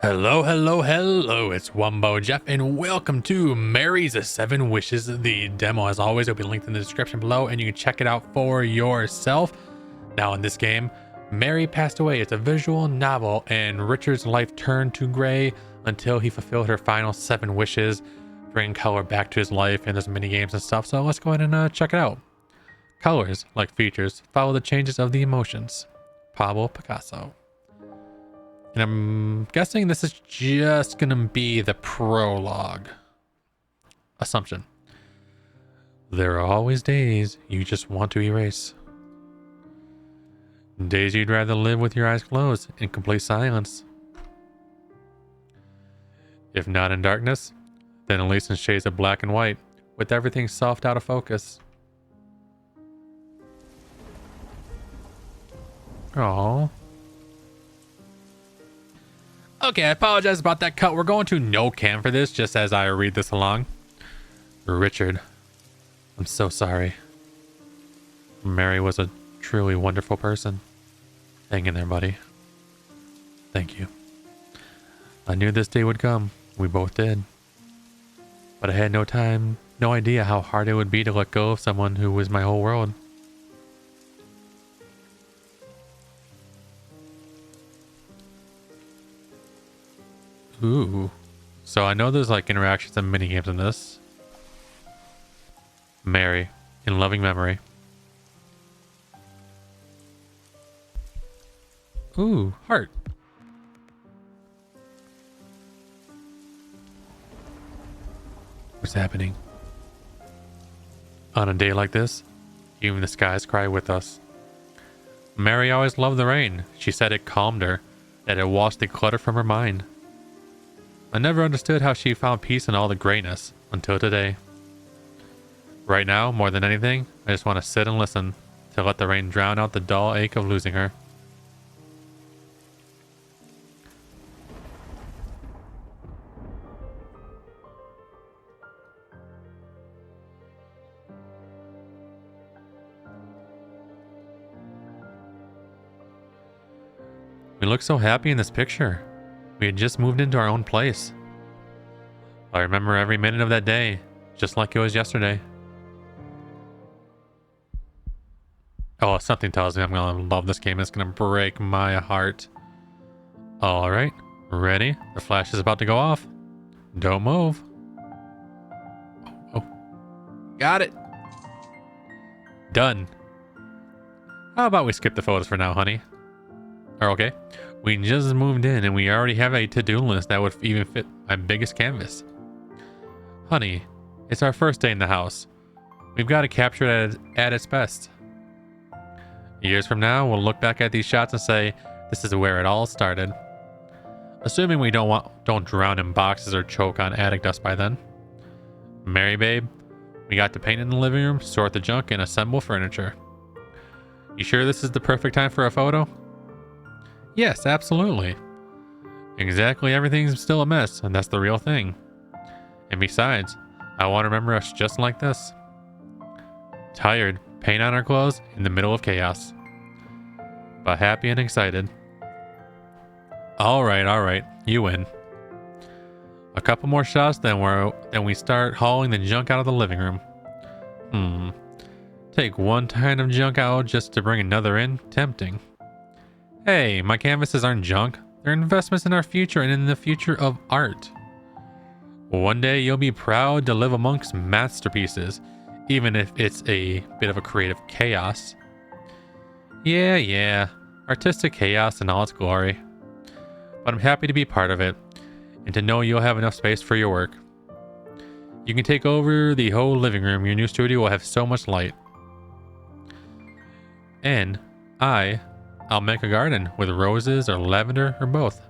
Hello, hello, hello, it's WumboJeff, and welcome to Mary's 7 Wishes, the demo. As always, it'll be linked in the description below, and you can check it out for yourself. Now, in this game, Mary passed away. It's a visual novel, and Richard's life turned to gray until he fulfilled her final 7 wishes, bringing color back to his life, and there's mini games and stuff, so let's go ahead and check it out. Colors, like features, follow the changes of the emotions. Pablo Picasso. And I'm guessing this is just gonna be the prologue. Assumption. There are always days you just want to erase. Days you'd rather live with your eyes closed in complete silence. If not in darkness, then at least in shades of black and white, with everything soft out of focus. Aww. Okay, I apologize about that cut. We're going to no cam for this, just as I read this along. Richard, I'm so sorry. Mary was a truly wonderful person. Hang in there, buddy. Thank you. I knew this day would come. We both did. But I had no idea how hard it would be to let go of someone who was my whole world. Ooh. So I know there's like interactions and mini games in this. Mary, in loving memory. Ooh, heart. What's happening? On a day like this, even the skies cry with us. Mary always loved the rain. She said it calmed her, that it washed the clutter from her mind. I never understood how she found peace in all the grayness until today. Right now, more than anything, I just want to sit and listen to let the rain drown out the dull ache of losing her. We look so happy in this picture. We had just moved into our own place. I remember every minute of that day, just like it was yesterday. Oh, something tells me I'm gonna love this game. It's gonna break my heart. Alright, ready? The flash is about to go off. Don't move. Oh, got it. Done. How about we skip the photos for now, honey? Or okay. We just moved in and we already have a to-do list that would even fit my biggest canvas. Honey, it's our first day in the house. We've got to capture it at its best. Years from now, we'll look back at these shots and say, this is where it all started. Assuming we don't drown in boxes or choke on attic dust by then. Mary babe, we got to paint in the living room, sort the junk, and assemble furniture. You sure this is the perfect time for a photo? Yes, absolutely. Exactly, everything's still a mess, and that's the real thing. And besides, I want to remember us just like this. Tired, paint on our clothes in the middle of chaos. But happy and excited. Alright, you win. A couple more shots, then we start hauling the junk out of the living room. Take one kind of junk out just to bring another in? Tempting. Hey, my canvases aren't junk. They're investments in our future and in the future of art. One day you'll be proud to live amongst masterpieces, even if it's a bit of a creative chaos. Yeah, artistic chaos in all its glory. But I'm happy to be part of it, and to know you'll have enough space for your work. You can take over the whole living room. Your new studio will have so much light. And I'll make a garden with roses or lavender or both.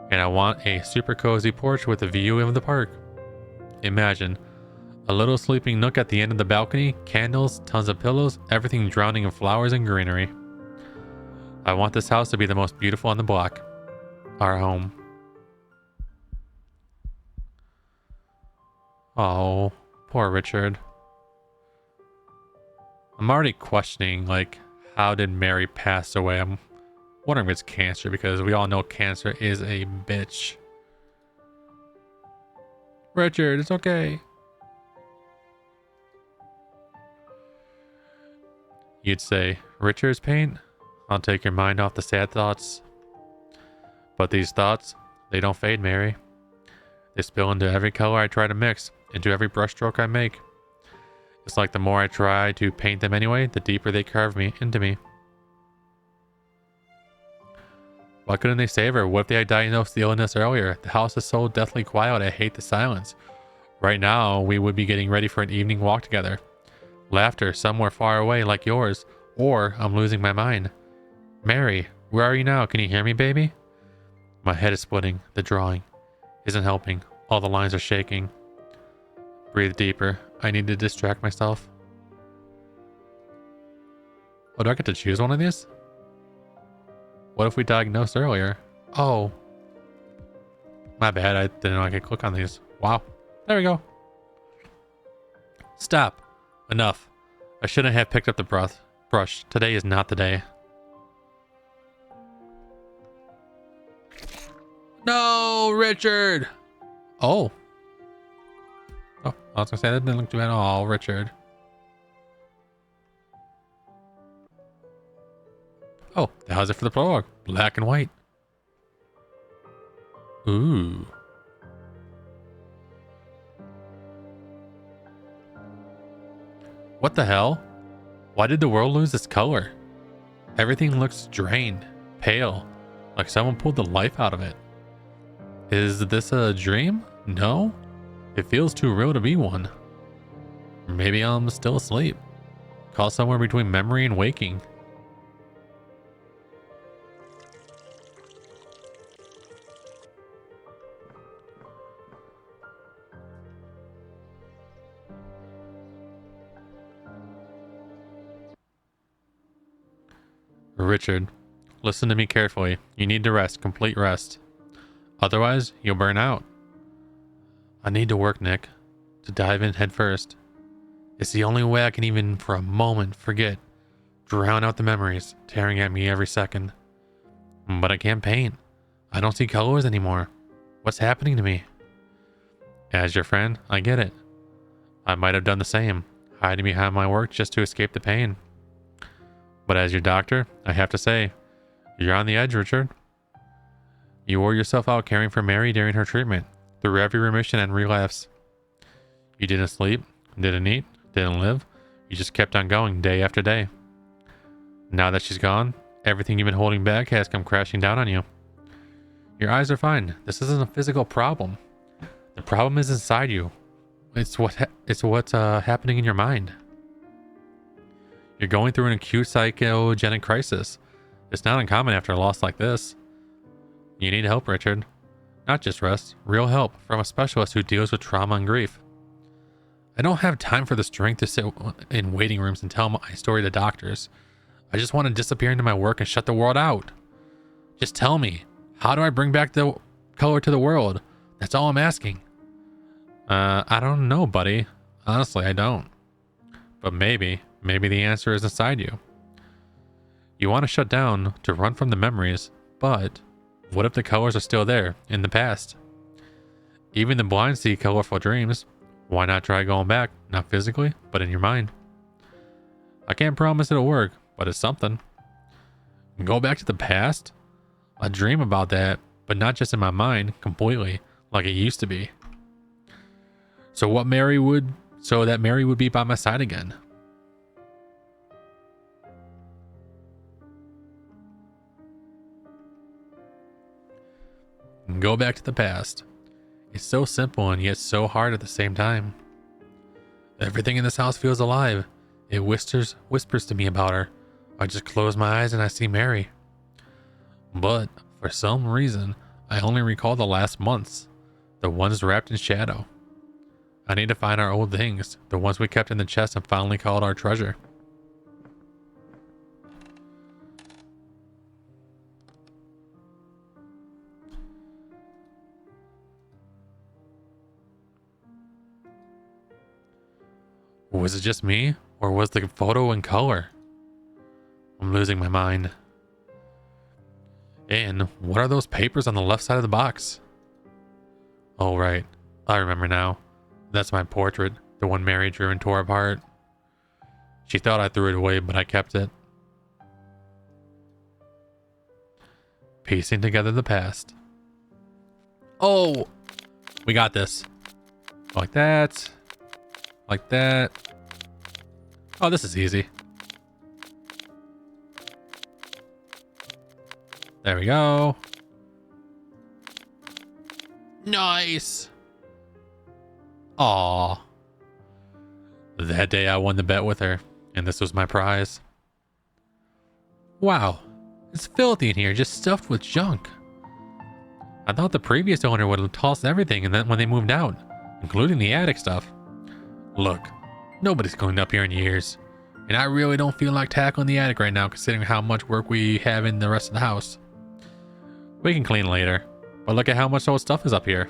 And I want a super cozy porch with a view of the park. Imagine a little sleeping nook at the end of the balcony, candles, tons of pillows, everything drowning in flowers and greenery. I want this house to be the most beautiful on the block. Our home. Oh, poor Richard. I'm already questioning, like, how did Mary pass away? I'm wondering if it's cancer, because we all know cancer is a bitch. Richard, it's okay. You'd say, Richard's paint? I'll take your mind off the sad thoughts. But these thoughts, they don't fade, Mary. They spill into every color I try to mix, into every brushstroke I make. It's like the more I try to paint them anyway, the deeper they carve me into me. Why couldn't they save her? What if they had diagnosed the illness earlier? The house is so deathly quiet, I hate the silence. Right now, we would be getting ready for an evening walk together. Laughter somewhere far away like yours. Or I'm losing my mind. Mary, where are you now? Can you hear me, baby? My head is splitting. The drawing isn't helping. All the lines are shaking. Breathe deeper. I need to distract myself. Oh, do I get to choose one of these? What if we diagnosed earlier? Oh. My bad. I didn't know I could click on these. Wow. There we go. Stop. Enough. I shouldn't have picked up the brush. Today is not the day. No, Richard! Oh. Oh, I was gonna say that didn't look too bad. Oh, Richard. Oh, how's it for the prologue? Black and white. Ooh. What the hell? Why did the world lose its color? Everything looks drained, pale, like someone pulled the life out of it. Is this a dream? No? It feels too real to be one. Maybe I'm still asleep. Caught somewhere between memory and waking. Richard, listen to me carefully. You need to rest, complete rest. Otherwise, you'll burn out. I need to work, Nick. To dive in head first. It's the only way I can even for a moment forget. Drown out the memories, tearing at me every second. But I can't paint. I don't see colors anymore. What's happening to me? As your friend, I get it. I might have done the same, hiding behind my work just to escape the pain. But as your doctor, I have to say, you're on the edge, Richard. You wore yourself out caring for Mary during her treatment, through every remission and relapse. You didn't sleep, didn't eat, didn't live. You just kept on going day after day. Now that she's gone, everything you've been holding back has come crashing down on you. Your eyes are fine. This isn't a physical problem. The problem is inside you. It's what's happening in your mind. You're going through an acute psychogenic crisis. It's not uncommon after a loss like this. You need help, Richard. Not just rest, real help from a specialist who deals with trauma and grief. I don't have time for the strength to sit in waiting rooms and tell my story to doctors. I just want to disappear into my work and shut the world out. Just tell me, how do I bring back the color to the world? That's all I'm asking. I don't know, buddy. Honestly, I don't. But maybe the answer is inside you. You want to shut down to run from the memories, but what if the colors are still there in the past? Even the blind see colorful dreams. Why not try going back? Not physically, but in your mind. I can't promise it'll work, but it's something. Go back to the past? I dream about that, but not just in my mind, completely, like it used to be. So that Mary would be by my side again. Go back to the past. It's so simple and yet so hard at the same time. Everything in this house feels alive. It whispers to me about her. I just close my eyes and I see Mary. But for some reason, I only recall the last months, the ones wrapped in shadow. I need to find our old things, the ones we kept in the chest and finally called our treasure. Was it just me, or was the photo in color? I'm losing my mind. And what are those papers on the left side of the box? Oh, right. I remember now. That's my portrait, the one Mary drew and tore apart. She thought I threw it away, but I kept it. Piecing together the past. Oh! We got this. Like that. Like that. Oh, this is easy. There we go. Nice. Aw. That day I won the bet with her, and this was my prize. Wow. It's filthy in here, just stuffed with junk. I thought the previous owner would have tossed everything and then when they moved out, including the attic stuff. Look, nobody's cleaned up here in years, and I really don't feel like tackling the attic right now considering how much work we have in the rest of the house. We can clean later, but look at how much old stuff is up here.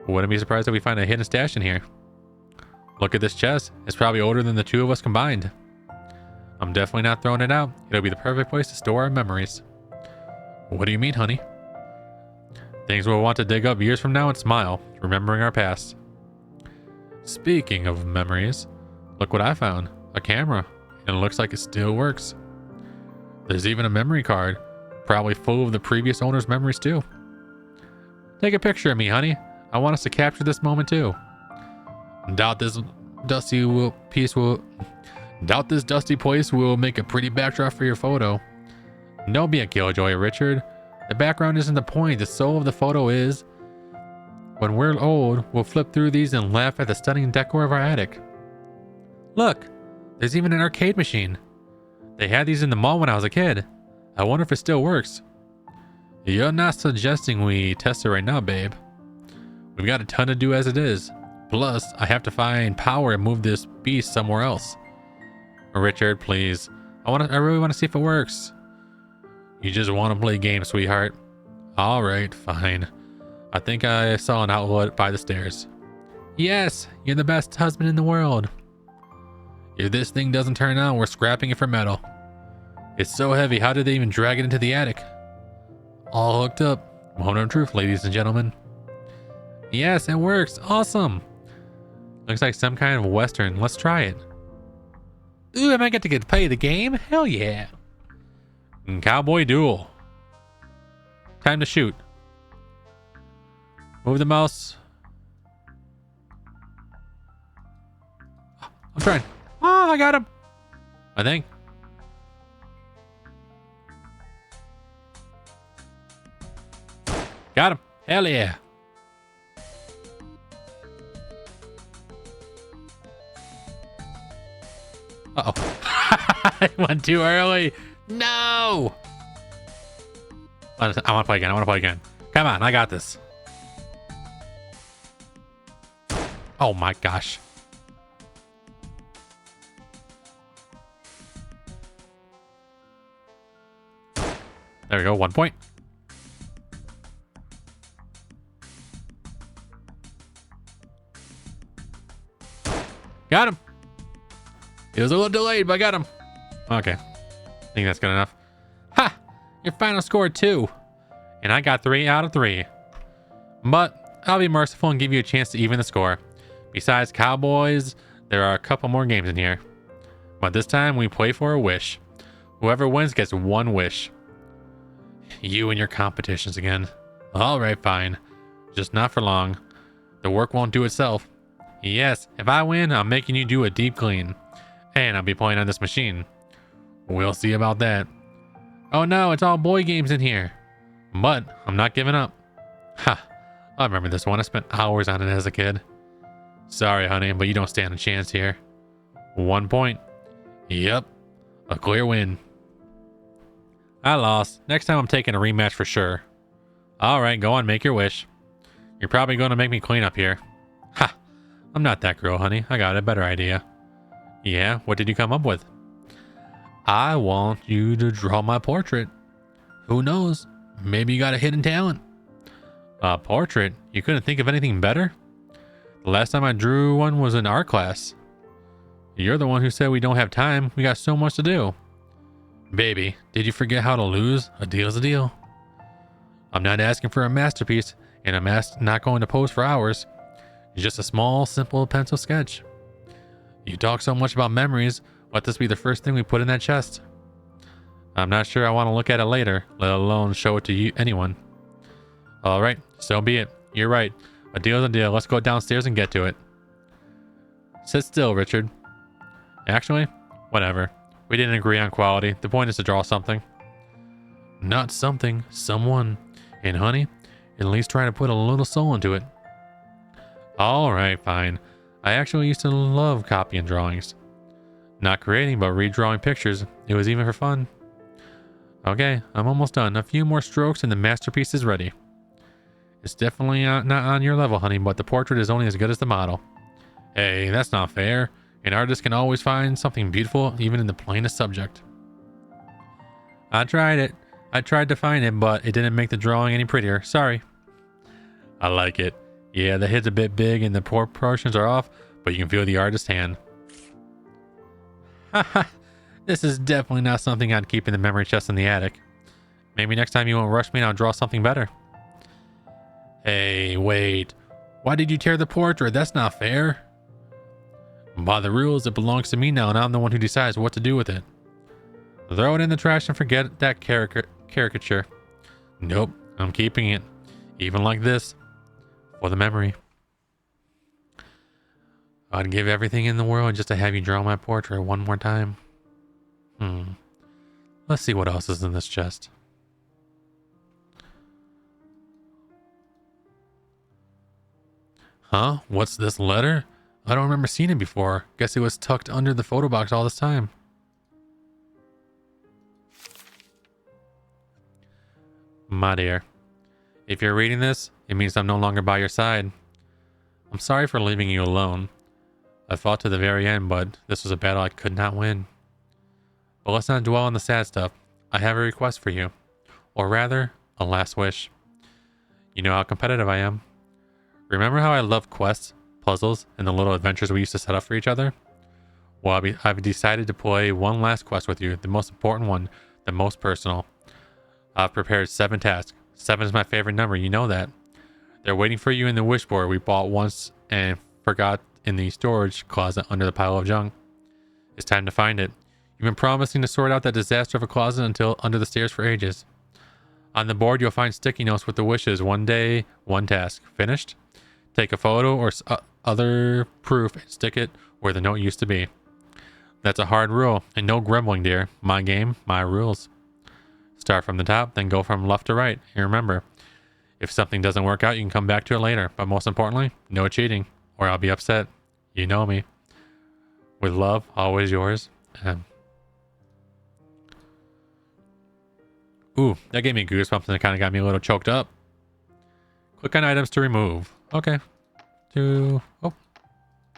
Wouldn't be surprised if we find a hidden stash in here. Look at this chest. It's probably older than the two of us combined. I'm definitely not throwing it out. It'll be the perfect place to store our memories. What do you mean, honey? Things we'll want to dig up years from now and smile, remembering our past. Speaking of memories, look what I found. A camera. And it looks like it still works. There's even a memory card, probably full of the previous owner's memories too. Take a picture of me, honey. I want us to capture this moment too. Doubt this dusty place will make a pretty backdrop for your photo. Don't be a killjoy, Richard. The background isn't the point. The soul of the photo is. When we're old, we'll flip through these and laugh at the stunning decor of our attic. Look, there's even an arcade machine. They had these in the mall when I was a kid. I wonder if it still works. You're not suggesting we test it right now, babe. We've got a ton to do as it is. Plus, I have to find power and move this beast somewhere else. Richard, please. I really want to see if it works. You just want to play games, sweetheart. All right, fine. I think I saw an outlet by the stairs. Yes, you're the best husband in the world. If this thing doesn't turn on, we're scrapping it for metal. It's so heavy, how did they even drag it into the attic? All hooked up. Moment of truth, ladies and gentlemen. Yes, it works. Awesome. Looks like some kind of Western. Let's try it. Ooh, I might get to play the game? Hell yeah. Cowboy duel. Time to shoot. Move the mouse. I'm trying. Oh, I got him. I think. Got him. Hell yeah. Uh-oh. I went too early. No. I want to play again. I want to play again. Come on. I got this. Oh my gosh. There we go. 1 point. Got him. It was a little delayed, but I got him. Okay. I think that's good enough. Ha! Your final score 2. And I got 3 out of 3. But I'll be merciful and give you a chance to even the score. Besides Cowboys, there are a couple more games in here. But this time we play for a wish. Whoever wins gets 1 wish. You and your competitions again. Alright, fine. Just not for long. The work won't do itself. Yes, if I win, I'm making you do a deep clean. And I'll be playing on this machine. We'll see about that. Oh no, it's all boy games in here. But I'm not giving up. Ha, I remember this one. I spent hours on it as a kid. Sorry, honey, but you don't stand a chance here. 1 point. Yep, a clear win. I lost. Next time I'm taking a rematch for sure. Alright, go on, make your wish. You're probably going to make me clean up here. Ha, I'm not that girl, honey. I got a better idea. Yeah, what did you come up with? I want you to draw my portrait. Who knows? Maybe you got a hidden talent. A portrait? You couldn't think of anything better? The last time I drew one was in art class. You're the one who said we don't have time. We got so much to do. Baby, did you forget how to lose? A deal's a deal. I'm not asking for a masterpiece, and I'm not going to pose for hours. It's just a small, simple pencil sketch. You talk so much about memories. Let this be the first thing we put in that chest. I'm not sure I want to look at it later, let alone show it to you, anyone. Alright, so be it. You're right. A deal's a deal. Let's go downstairs and get to it. Sit still, Richard. Actually, whatever. We didn't agree on quality. The point is to draw something. Not something, someone. And honey, at least try to put a little soul into it. Alright, fine. I actually used to love copying drawings. Not creating, but redrawing pictures. It was even for fun. Okay, I'm almost done. A few more strokes and the masterpiece is ready. It's definitely not on your level, honey, but the portrait is only as good as the model. Hey, that's not fair. An artist can always find something beautiful, even in the plainest subject. I tried it. I tried to find it, but it didn't make the drawing any prettier. Sorry. I like it. Yeah, the head's a bit big and the proportions are off, but you can feel the artist's hand. Haha, this is definitely not something I'd keep in the memory chest in the attic. Maybe next time you won't rush me and I'll draw something better. Hey, wait. Why did you tear the portrait? That's not fair. By the rules, it belongs to me now, and I'm the one who decides what to do with it. Throw it in the trash and forget that caricature. Nope, I'm keeping it. Even like this. For the memory. I'd give everything in the world just to have you draw my portrait one more time. Let's see what else is in this chest. Huh? What's this letter? I don't remember seeing it before. Guess it was tucked under the photo box all this time. My dear, if you're reading this, it means I'm no longer by your side. I'm sorry for leaving you alone. I fought to the very end, but this was a battle I could not win. But let's not dwell on the sad stuff. I have a request for you. Or rather, a last wish. You know how competitive I am. Remember how I love quests, puzzles, and the little adventures we used to set up for each other? Well, I've decided to play one last quest with you, the most important one, the most personal. I've prepared 7 tasks. 7 is my favorite number, you know that. They're waiting for you in the wish board we bought once and forgot in the storage closet under the pile of junk. It's time to find it. You've been promising to sort out that disaster of a closet until under the stairs for ages. On the board, you'll find sticky notes with the wishes. 1 day, 1 task. Finished? Take a photo or other proof and stick it where the note used to be. That's a hard rule, and no grumbling, dear. My game, my rules. Start from the top, then go from left to right. And remember, if something doesn't work out, you can come back to it later. But most importantly, no cheating, or I'll be upset. You know me. With love, always yours. Ooh, that gave me goosebumps and it kind of got me a little choked up. Click on items to remove. Okay. Oh, there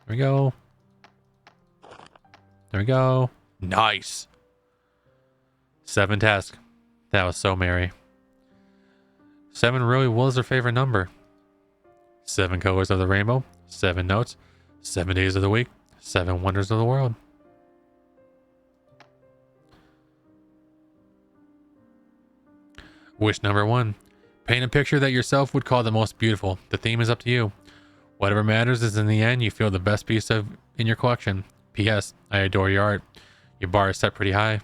we go. There we go. Nice. 7 tasks. That was so merry. 7 really was her favorite number. 7 colors of the rainbow. 7 notes. 7 days of the week. 7 wonders of the world. Wish number 1. Paint a picture that yourself would call the most beautiful. The theme is up to you. Whatever matters is in the end you feel the best piece in your collection. P.S. I adore your art. Your bar is set pretty high.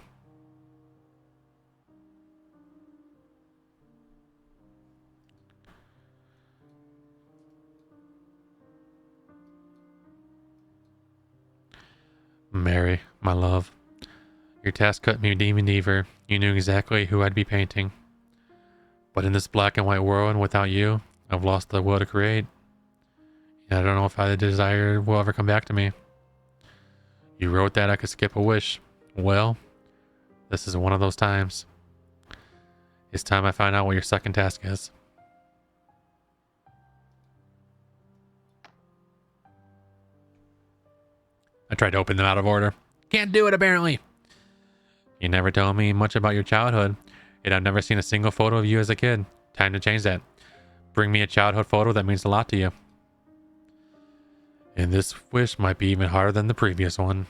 Mary, my love. Your task cut me even deeper. You knew exactly who I'd be painting. But in this black and white world and without you, I've lost the will to create. And I don't know if the desire will ever come back to me. You wrote that I could skip a wish. Well, this is one of those times. It's time I find out what your second task is. I tried to open them out of order. Can't do it, apparently. You never told me much about your childhood. And I've never seen a single photo of you as a kid. Time to change that. Bring me a childhood photo that means a lot to you. And this wish might be even harder than the previous one.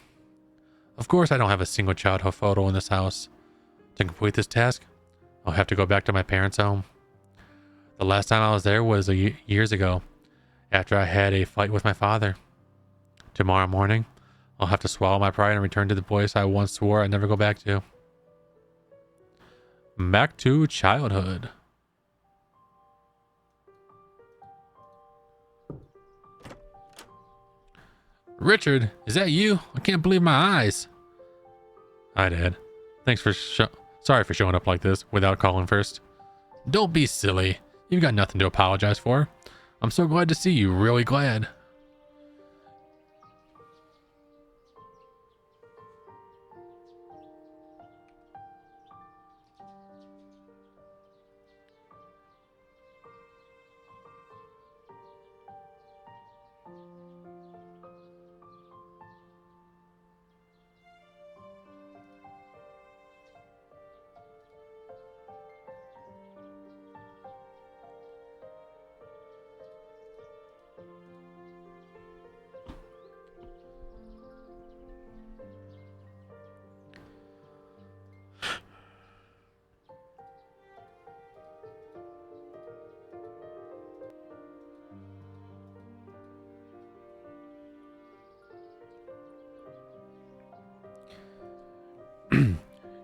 Of course, I don't have a single childhood photo in this house. To complete this task, I'll have to go back to my parents' home. The last time I was there was years ago, after I had a fight with my father. Tomorrow morning, I'll have to swallow my pride and return to the place I once swore I'd never go back to. Back to childhood. Richard, is that you? I can't believe my eyes. Hi, Dad. Thanks for sorry for showing up like this without calling first. Don't be silly. You've got nothing to apologize for. I'm so glad to see you. Really glad.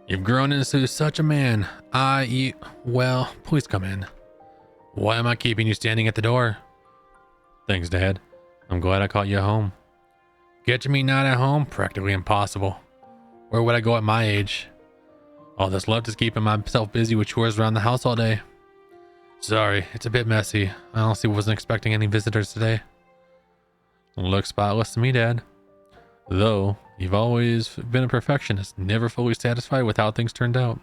You've grown into such a man. Well, please come in. Why am I keeping you standing at the door? Thanks, Dad. I'm glad I caught you at home. Get me not at home? Practically impossible. Where would I go at my age? All that's left is keeping myself busy with chores around the house all day. Sorry, it's a bit messy. I honestly wasn't expecting any visitors today. Looks spotless to me, Dad. Though, you've always been a perfectionist, never fully satisfied with how things turned out.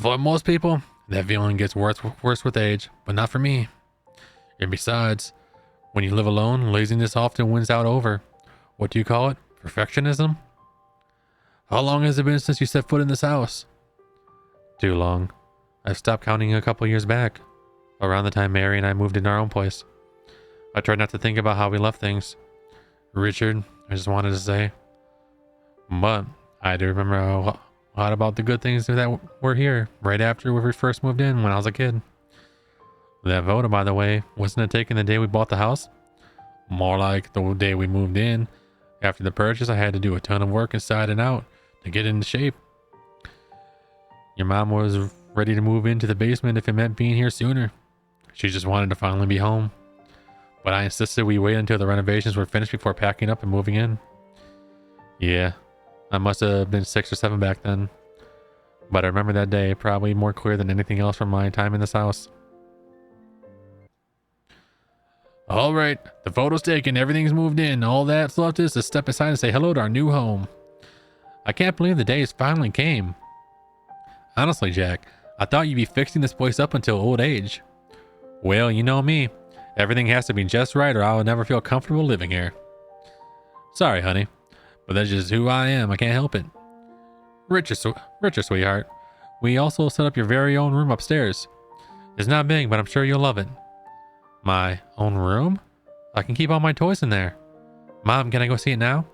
For most people, that feeling gets worse with age, but not for me. And besides, when you live alone, laziness often wins out over. What do you call it? Perfectionism? How long has it been since you set foot in this house? Too long. I've stopped counting a couple years back, around the time Mary and I moved into our own place. I tried not to think about how we left things. Richard, I just wanted to say, but I do remember a lot about the good things that were here right after we first moved in when I was a kid. That photo, by the way, wasn't it taken the day we bought the house? More like the day we moved in. After the purchase, I had to do a ton of work inside and out to get into shape. Your mom was ready to move into the basement if it meant being here sooner. She just wanted to finally be home. But I insisted we wait until the renovations were finished before packing up and moving in. Yeah, I must have been 6 or 7 back then. But I remember that day probably more clear than anything else from my time in this house. Alright, the photo's taken, everything's moved in. All that's left is to step aside and say hello to our new home. I can't believe the days finally came. Honestly, Jack, I thought you'd be fixing this place up until old age. Well, you know me. Everything has to be just right or I will never feel comfortable living here. Sorry, honey, but that's just who I am. I can't help it. Richard, sweetheart. We also set up your very own room upstairs. It's not big, but I'm sure you'll love it. My own room? I can keep all my toys in there. Mom, can I go see it now?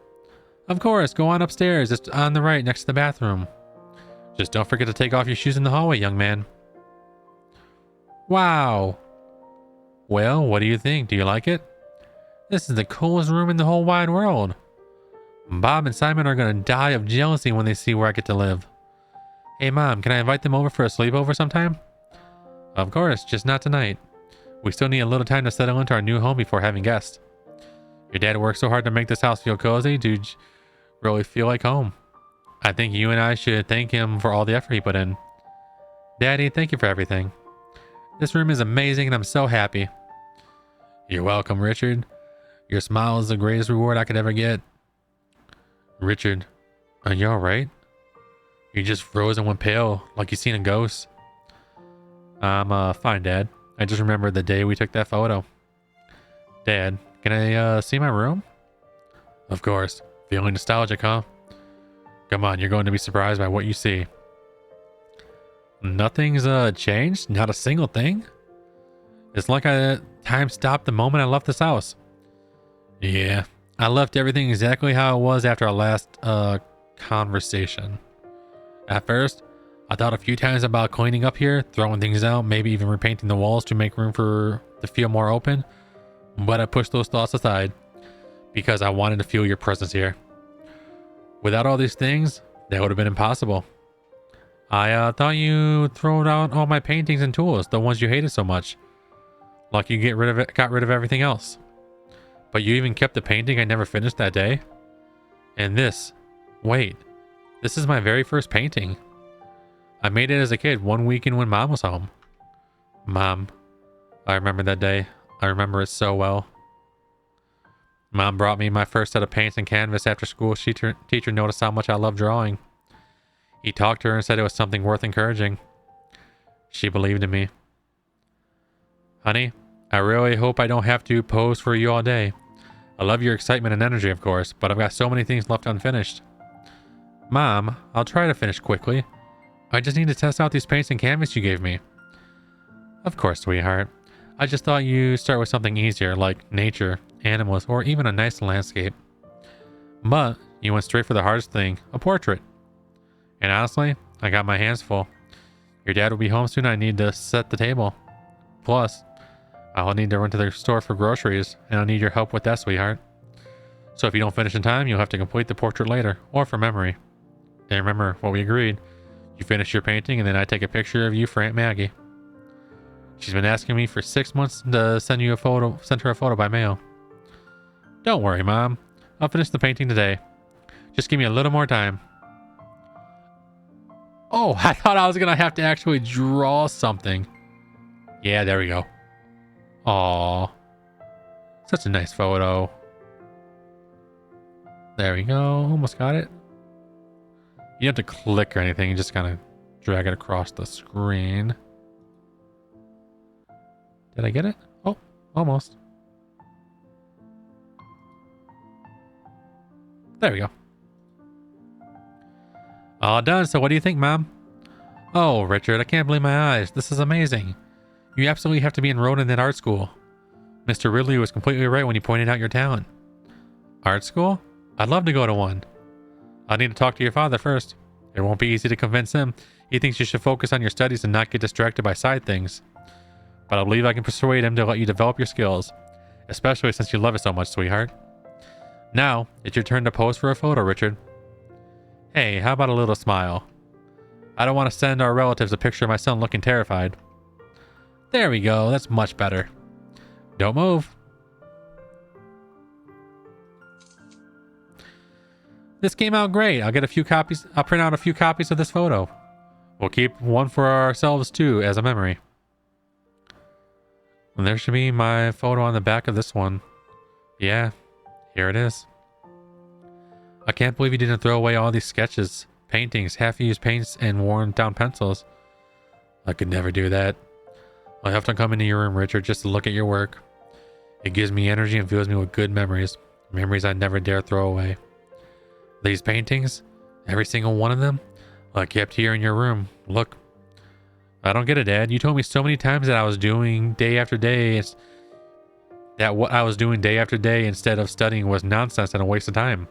Of course, go on upstairs. It's on the right next to the bathroom. Just don't forget to take off your shoes in the hallway, young man. Wow. Well, what do you think? Do you like it? This is the coolest room in the whole wide world. Bob and Simon are going to die of jealousy when they see where I get to live. Hey, Mom, can I invite them over for a sleepover sometime? Of course, just not tonight. We still need a little time to settle into our new home before having guests. Your dad worked so hard to make this house feel cozy. Do you really feel like home? I think you and I should thank him for all the effort he put in. Daddy, thank you for everything. This room is amazing and I'm so happy. You're welcome, Richard. Your smile is the greatest reward I could ever get. Richard, are you alright? You just froze and went pale, like you seen a ghost. I'm fine, Dad. I just remembered the day we took that photo. Dad, can I see my room? Of course. Feeling nostalgic, huh? Come on, you're going to be surprised by what you see. Nothing's changed? Not a single thing? It's like time stopped the moment I left this house. Yeah, I left everything exactly how it was after our last conversation. At first, I thought a few times about cleaning up here, throwing things out, maybe even repainting the walls to make room for to feel more open. But I pushed those thoughts aside because I wanted to feel your presence here. Without all these things, that would have been impossible. I thought you thrown out all my paintings and tools, the ones you hated so much. Like you got rid of everything else. But you even kept the painting I never finished that day. And this, wait, this is my very first painting. I made it as a kid one weekend when Mom was home. Mom, I remember that day. I remember it so well. Mom brought me my first set of paints and canvas after school. Teacher noticed how much I love drawing. He talked to her and said it was something worth encouraging. She believed in me. Honey, I really hope I don't have to pose for you all day. I love your excitement and energy, of course, but I've got so many things left unfinished. Mom, I'll try to finish quickly. I just need to test out these paints and canvas you gave me. Of course, sweetheart. I just thought you'd start with something easier, like nature, animals, or even a nice landscape. But you went straight for the hardest thing, a portrait. And honestly, I got my hands full. Your dad will be home soon. I need to set the table. Plus, I'll need to run to the store for groceries, and I'll need your help with that, sweetheart. So if you don't finish in time, you'll have to complete the portrait later, or for memory. And remember what we agreed. You finish your painting, and then I take a picture of you for Aunt Maggie. She's been asking me for 6 months to send her a photo by mail. Don't worry, Mom. I'll finish the painting today. Just give me a little more time. Oh, I thought I was going to have to actually draw something. Yeah, there we go. Aw. Such a nice photo. There we go. Almost got it. You don't have to click or anything. You just kind of drag it across the screen. Did I get it? Oh, almost. There we go. All done. So what do you think, Mom? Oh, Richard, I can't believe my eyes. This is amazing. You absolutely have to be enrolled in that art school. Mr. Ridley was completely right when he pointed out your talent. Art school? I'd love to go to one. I need to talk to your father first. It won't be easy to convince him. He thinks you should focus on your studies and not get distracted by side things. But I believe I can persuade him to let you develop your skills, especially since you love it so much, sweetheart. Now, it's your turn to pose for a photo, Richard. Hey, how about a little smile? I don't want to send our relatives a picture of my son looking terrified. There we go, that's much better. Don't move. This came out great. I'll print out a few copies of this photo. We'll keep one for ourselves too, as a memory. And there should be my photo on the back of this one. Yeah, here it is. I can't believe you didn't throw away all these sketches, paintings, half-used paints, and worn-down pencils. I could never do that. I have to come into your room, Richard, just to look at your work. It gives me energy and fills me with good memories. Memories I never dare throw away. These paintings, every single one of them, I kept here in your room. Look. I don't get it, Dad. You told me so many times that I was doing day after day, that what I was doing day after day instead of studying was nonsense and a waste of time.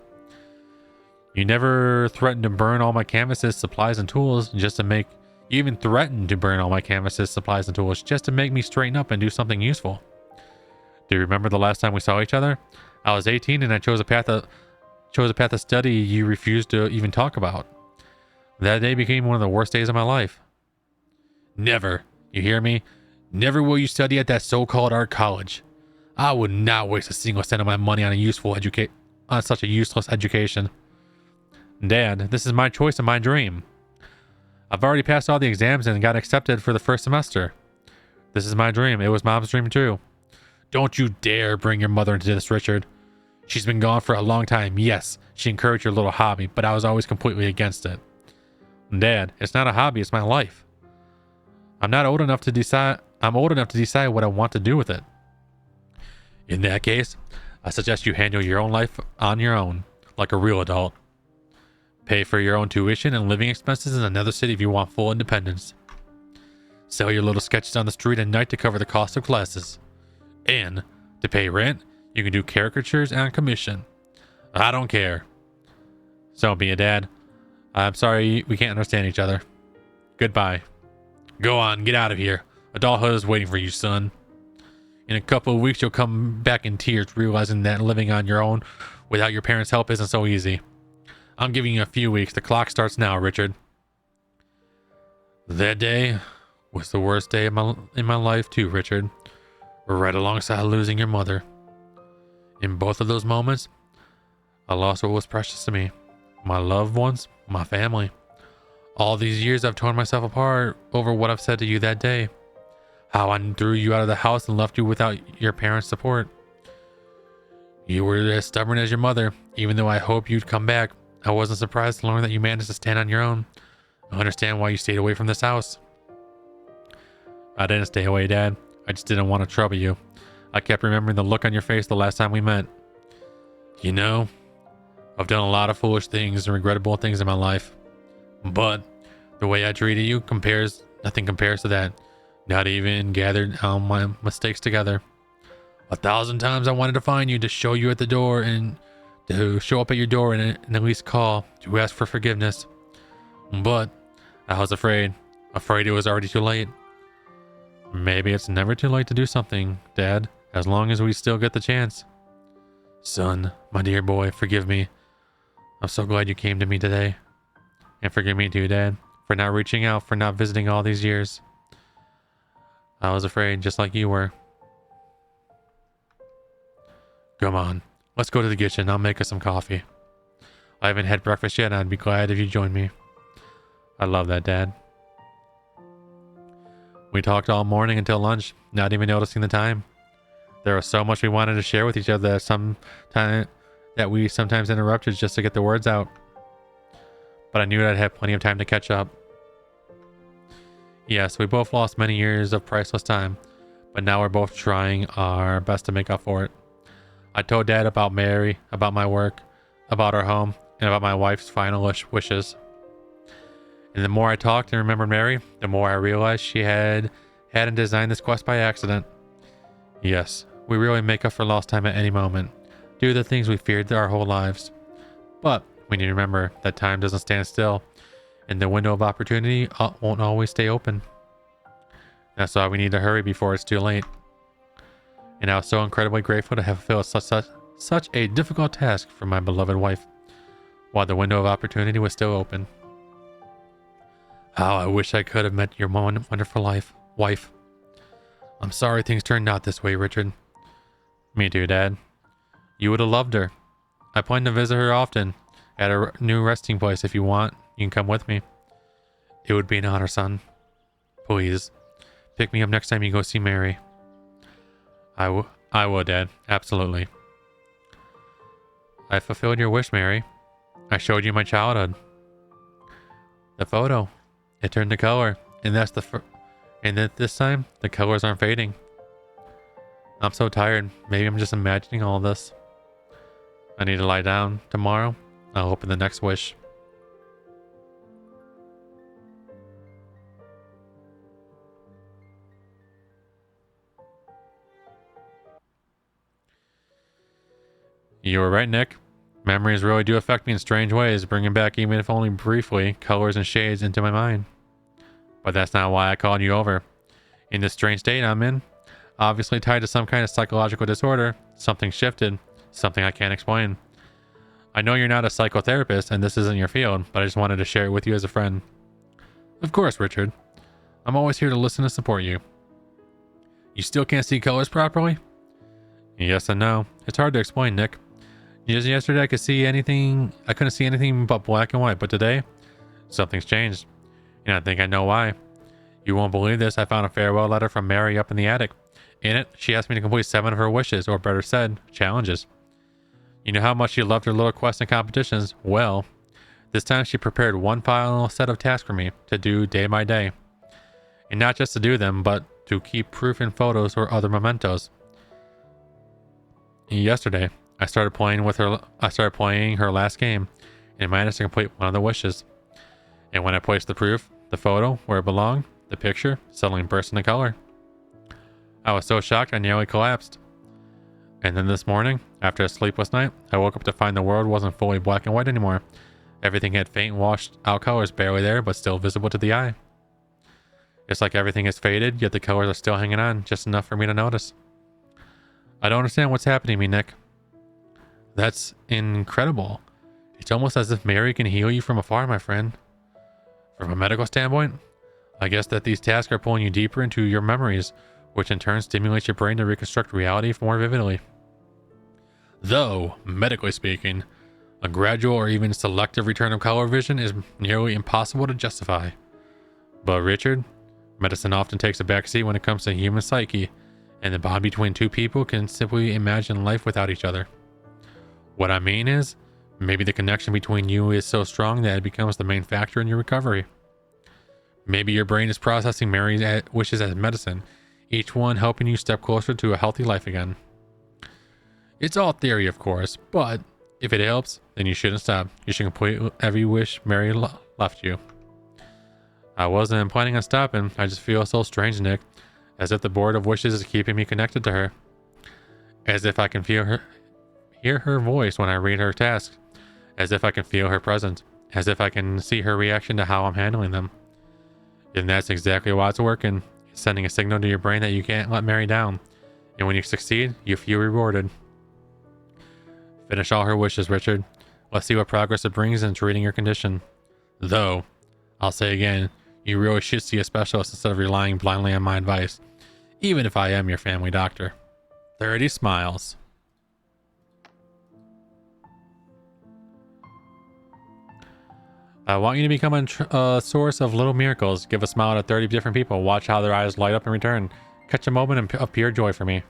You never threatened to burn all my canvases, supplies, and tools just to make... You even threatened to burn all my canvases, supplies, and tools just to make me straighten up and do something useful. Do you remember the last time we saw each other? I was 18 and I chose a path of study you refused to even talk about. That day became one of the worst days of my life. Never, you hear me? Never will you study at that so-called art college. I would not waste a single cent of my money on such a useless education. Dad, this is my choice and my dream. I've already passed all the exams and got accepted for the first semester. This is my dream. It was Mom's dream too. Don't you dare bring your mother into this, Richard. She's been gone for a long time. Yes, she encouraged your little hobby, but I was always completely against it. Dad, it's not a hobby, it's my life. I'm old enough to decide what I want to do with it. In that case, I suggest you handle your own life on your own, like a real adult. Pay for your own tuition and living expenses in another city if you want full independence. Sell your little sketches on the street at night to cover the cost of classes. And, to pay rent, you can do caricatures on commission. I don't care. So be it, Dad. I'm sorry we can't understand each other. Goodbye. Go on, get out of here. Adulthood is waiting for you, son. In a couple of weeks, you'll come back in tears, realizing that living on your own without your parents' help isn't so easy. I'm giving you a few weeks. The clock starts now, Richard. That day was the worst day in my life too, Richard. We're right alongside losing your mother. In both of those moments, I lost what was precious to me. My loved ones, my family. All these years I've torn myself apart over what I've said to you that day. How I threw you out of the house and left you without your parents' support. You were as stubborn as your mother. Even though I hoped you'd come back, I wasn't surprised to learn that you managed to stand on your own. I understand why you stayed away from this house. I didn't stay away, Dad. I just didn't want to trouble you. I kept remembering the look on your face the last time we met. You know, I've done a lot of foolish things and regrettable things in my life. But the way I treated you nothing compares to that. Not even gathered all my mistakes together. 1,000 times I wanted to find you, to show you at the door, and to show up at your door and at least call to ask for forgiveness. But I was afraid it was already too late. Maybe it's never too late to do something, Dad, as long as we still get the chance. Son, my dear boy, forgive me. I'm so glad you came to me today. And forgive me too, Dad, for not reaching out, for not visiting all these years. I was afraid, just like you were. Come on, let's go to the kitchen. I'll make us some coffee. I haven't had breakfast yet, and I'd be glad if you joined me. I love that, Dad. We talked all morning until lunch, not even noticing the time. There was so much we wanted to share with each other that we sometimes interrupted just to get the words out. But I knew I'd have plenty of time to catch up. Yes, we both lost many years of priceless time, but now we're both trying our best to make up for it. I told Dad about Mary, about my work, about our home, and about my wife's final wishes. And the more I talked and remembered Mary, the more I realized she hadn't designed this quest by accident. Yes, we really make up for lost time at any moment, do the things we feared our whole lives. But we need to remember that time doesn't stand still, and the window of opportunity won't always stay open. That's why we need to hurry before it's too late. And I was so incredibly grateful to have fulfilled such a difficult task for my beloved wife, while the window of opportunity was still open. How I wish I could have met your wonderful wife. I'm sorry things turned out this way, Richard. Me too, Dad. You would have loved her. I plan to visit her often at a new resting place. If you want, you can come with me. It would be an honor, son. Please, pick me up next time you go see Mary. I will, Dad. Absolutely. I fulfilled your wish, Mary. I showed you my childhood. The photo. It turned to color, and this time the colors aren't fading. I'm so tired. Maybe I'm just imagining all this. I need to lie down. Tomorrow, I'll open the next wish. You were right, Nick. Memories really do affect me in strange ways, bringing back, even if only briefly, colors and shades into my mind. But that's not why I called you over. In this strange state I'm in, obviously tied to some kind of psychological disorder, something shifted, something I can't explain. I know you're not a psychotherapist and this isn't your field, but I just wanted to share it with you as a friend. Of course, Richard. I'm always here to listen and support you. You still can't see colors properly? Yes and no. It's hard to explain, Nick. Just yesterday I couldn't see anything but black and white, but today, something's changed. And I think I know why. You won't believe this, I found a farewell letter from Mary up in the attic. In it, she asked me to complete 7 of her wishes, or better said, challenges. You know how much she loved her little quests and competitions? Well, this time she prepared one final set of tasks for me to do day by day. And not just to do them, but to keep proof in photos or other mementos. Yesterday, I started playing her last game and managed to complete one of the wishes. And when I placed the proof, the photo where it belonged, the picture suddenly burst into color. I was so shocked I nearly collapsed. And then this morning, after a sleepless night, I woke up to find the world wasn't fully black and white anymore. Everything had faint washed out colors barely there, but still visible to the eye. It's like everything is faded, yet the colors are still hanging on, just enough for me to notice. I don't understand what's happening to me, Nick. That's incredible. It's almost as if Mary can heal you from afar, my friend. From a medical standpoint, I guess that these tasks are pulling you deeper into your memories, which in turn stimulates your brain to reconstruct reality more vividly. Though, medically speaking, a gradual or even selective return of color vision is nearly impossible to justify. But Richard, medicine often takes a backseat when it comes to human psyche, and the bond between two people can simply imagine life without each other. What I mean is, maybe the connection between you is so strong that it becomes the main factor in your recovery. Maybe your brain is processing Mary's wishes as medicine, each one helping you step closer to a healthy life again. It's all theory, of course, but if it helps, then you shouldn't stop. You should complete every wish Mary left you. I wasn't planning on stopping. I just feel so strange, Nick, as if the board of wishes is keeping me connected to her. As if I can hear her voice when I read her tasks. As if I can feel her presence. As if I can see her reaction to how I'm handling them. And that's exactly why it's working. It's sending a signal to your brain that you can't let Mary down. And when you succeed, you feel rewarded. Finish all her wishes, Richard. Let's see what progress it brings in treating your condition. Though, I'll say again, you really should see a specialist instead of relying blindly on my advice, even if I am your family doctor. 30 smiles. I want you to become a source of little miracles. Give a smile to 30 different people. Watch how their eyes light up in return. Catch a moment of pure joy for me.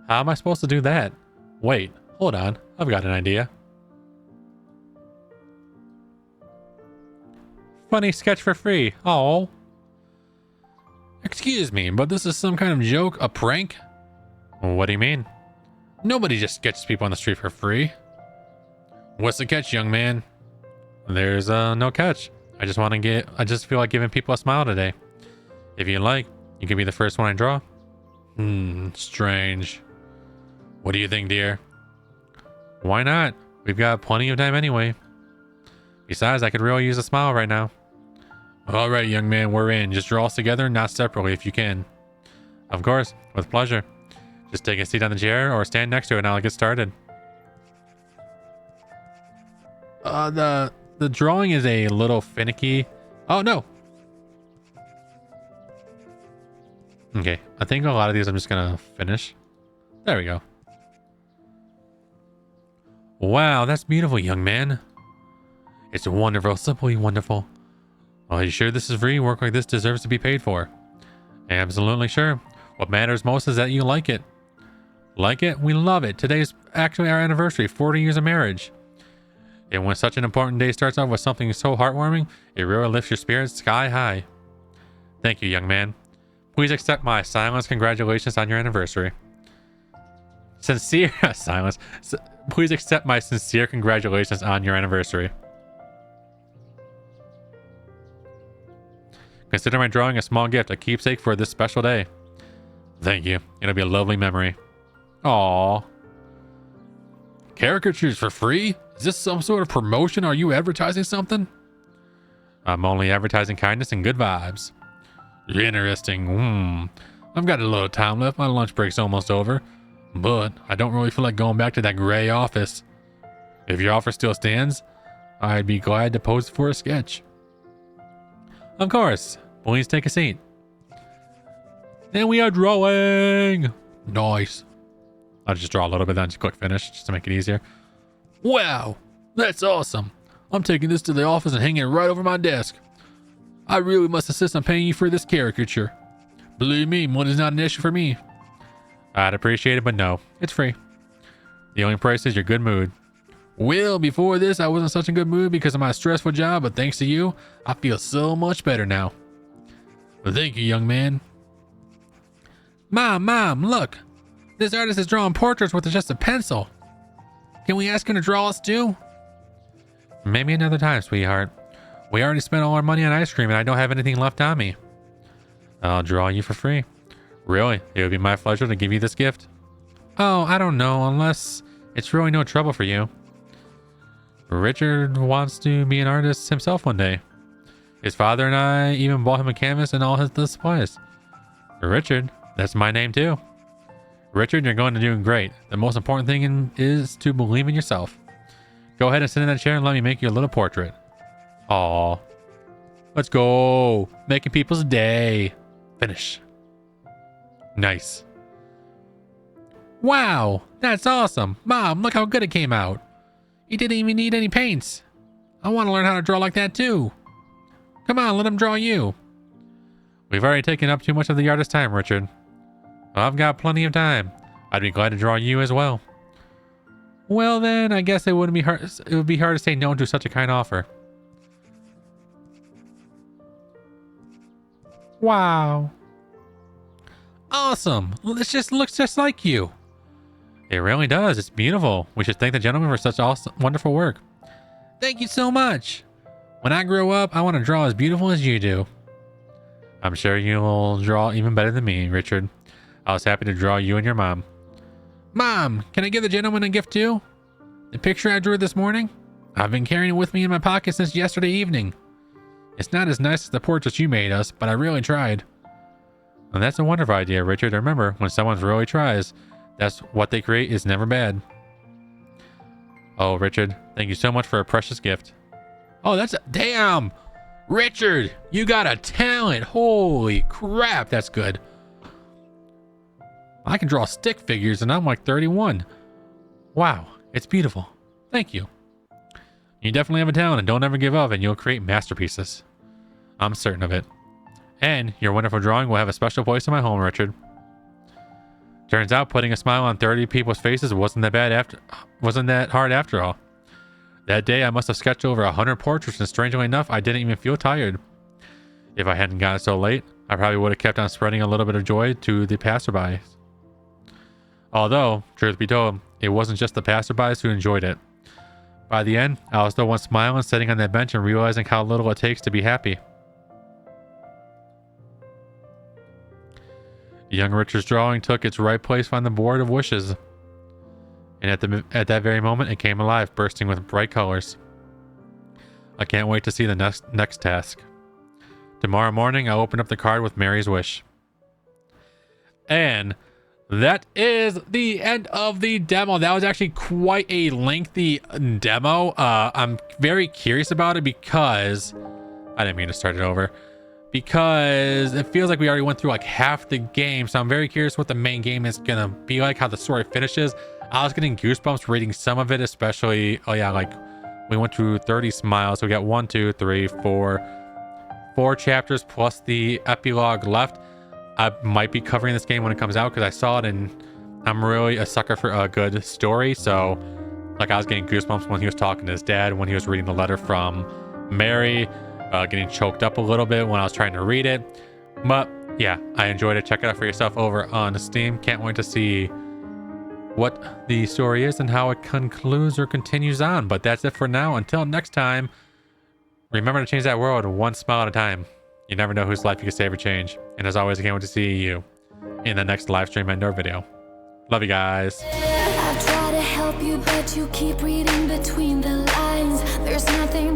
How am I supposed to do that? Wait, hold on. I've got an idea. Funny sketch for free. Oh. Excuse me, but this is some kind of joke? A prank? What do you mean? Nobody just sketches people on the street for free. What's the catch, young man? There's no catch. I just feel like giving people a smile today. If you like, you can be the first one I draw. Strange. What do you think, dear? Why not? We've got plenty of time anyway. Besides, I could really use a smile right now. All right, young man, we're in. Just draw us together, not separately if you can. Of course, with pleasure. Just take a seat on the chair or stand next to it and I'll get started. The drawing is a little finicky. Oh, no. Okay, I think a lot of these I'm just gonna finish. There we go. Wow, that's beautiful, young man. It's wonderful, simply wonderful. Are you sure this is free? Work like this deserves to be paid for. Absolutely sure. What matters most is that you like it. Like it? We love it. Today's actually our anniversary, 40 years of marriage. And when such an important day starts off with something so heartwarming, it really lifts your spirits sky high. Thank you, young man. Please accept my silence congratulations on your anniversary. Sincere silence. Please accept my sincere congratulations on your anniversary. Consider my drawing a small gift, a keepsake for this special day. Thank you. It'll be a lovely memory. Aww. Caricatures for free? Is this some sort of promotion? Are you advertising something? I'm only advertising kindness and good vibes. Interesting. I've got a little time left. My lunch break's almost over. But I don't really feel like going back to that gray office. If your offer still stands, I'd be glad to pose for a sketch. Of course. Please take a seat. And we are drawing. Nice. I'll just draw a little bit, then just click finish, just to make it easier. Wow, that's awesome. I'm taking this to the office and hanging it right over my desk. I really must insist on paying you for this caricature. Believe me, money is not an issue for me. I'd appreciate it, but no, it's free. The only price is your good mood. Well, before this, I wasn't such a good mood because of my stressful job, but thanks to you, I feel so much better now. Well, thank you, young man. Mom, look. This artist is drawing portraits with just a pencil. Can we ask him to draw us too? Maybe another time, sweetheart. We already spent all our money on ice cream and I don't have anything left on me. I'll draw you for free. Really, it would be my pleasure to give you this gift. Oh, I don't know, unless it's really no trouble for you. Richard wants to be an artist himself one day. His father and I even bought him a canvas and all the supplies. Richard, that's my name too. Richard, you're going to do great. The most important thing is to believe in yourself. Go ahead and sit in that chair and let me make you a little portrait. Aw. Let's go. Making people's day. Finish. Nice. Wow, that's awesome. Mom, look how good it came out. You didn't even need any paints. I want to learn how to draw like that too. Come on, let him draw you. We've already taken up too much of the artist's time, Richard. Well, I've got plenty of time. I'd be glad to draw you as well. Well then, I guess it would be hard to say no to such a kind offer. Wow. Awesome. This just looks just like you. It really does. It's beautiful. We should thank the gentleman for such awesome, wonderful work. Thank you so much. When I grow up, I want to draw as beautiful as you do. I'm sure you'll draw even better than me, Richard. I was happy to draw you and your mom. Mom, can I give the gentleman a gift too? The picture I drew this morning? I've been carrying it with me in my pocket since yesterday evening. It's not as nice as the portraits you made us, but I really tried. And that's a wonderful idea, Richard. Remember, when someone really tries, that's what they create is never bad. Oh, Richard, thank you so much for a precious gift. Oh, damn! Richard, you got a talent. Holy crap, that's good. I can draw stick figures and I'm like 31. Wow, it's beautiful. Thank you. You definitely have a talent and don't ever give up and you'll create masterpieces. I'm certain of it. And your wonderful drawing will have a special place in my home, Richard. Turns out putting a smile on 30 people's faces wasn't that hard after all. That day I must have sketched over 100 portraits and strangely enough I didn't even feel tired. If I hadn't gotten so late, I probably would have kept on spreading a little bit of joy to the passerbys. Although, truth be told, it wasn't just the passerbys who enjoyed it. By the end, I was the one smiling, sitting on that bench and realizing how little it takes to be happy. Young Richard's drawing took its right place on the board of wishes. And at that very moment, it came alive, bursting with bright colors. I can't wait to see the next task. Tomorrow morning, I'll open up the card with Mary's wish. And that is the end of the demo. That was actually quite a lengthy demo. I'm very curious about it because... I didn't mean to start it over. Because it feels like we already went through like half the game. So I'm very curious what the main game is going to be like, how the story finishes. I was getting goosebumps reading some of it, especially... Oh yeah, like we went through 30 smiles. So we got 1, 2, 3, 4 chapters plus the epilogue left. I might be covering this game when it comes out because I saw it and I'm really a sucker for a good story. So like I was getting goosebumps when he was talking to his dad, when he was reading the letter from Mary, getting choked up a little bit when I was trying to read it. But yeah, I enjoyed it. Check it out for yourself over on Steam. Can't wait to see what the story is and how it concludes or continues on. But that's it for now. Until next time, remember to change that world one smile at a time. You never know whose life you can save or change. And as always, I can't wait to see you in the next live stream and or video. Love you guys. I try to help you, but you keep reading between the lines. There's nothing